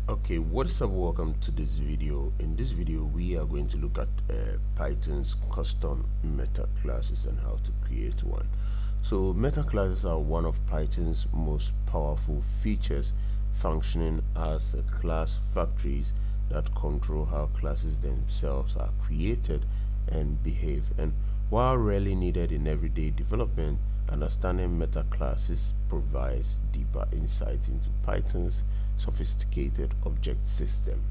Okay, what's up? Welcome to this video. In this video we are going to look at Python's custom meta classes and how to create one. So meta classes are one of Python's most powerful features, functioning as class factories that control how classes themselves are created and behave. And while rarely needed in everyday development, understanding meta classes provides deeper insight into Python's sophisticated object system.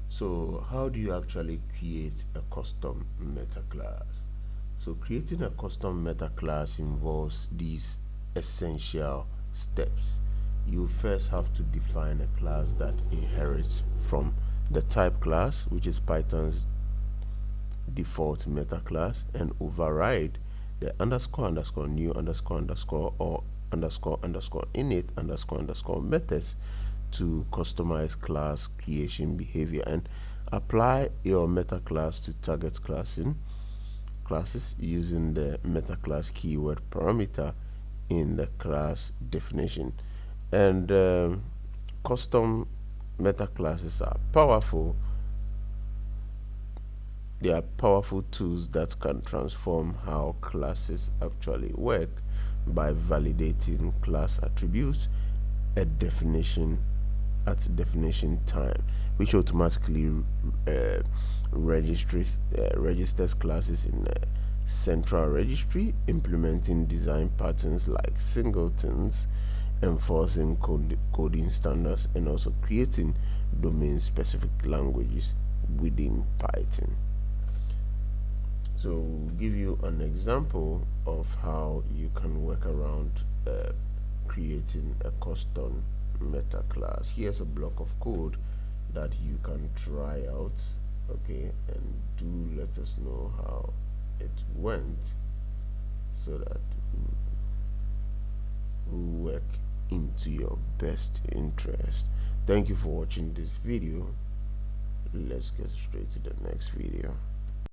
So how do you actually create a custom meta class? So creating a custom meta class involves these essential steps. You first have to define a class that inherits from the type class, which is Python's default meta class, and override the underscore underscore new underscore underscore or underscore underscore init underscore underscore methods to customize class creation behavior, and apply your meta class to target classes using the meta class keyword parameter in the class definition. And custom meta classes are powerful. They are powerful tools that can transform how classes actually work by validating class attributes at definition time, which automatically registers classes in a central registry, implementing design patterns like singletons, enforcing coding standards, and also creating domain-specific languages within Python. So we'll give you an example of how you can work around creating a custom meta class. Here's a block of code that you can try out, okay, and do let us know how it went so that we'll work into your best interest. Thank you for watching this video. Let's get straight to the next video.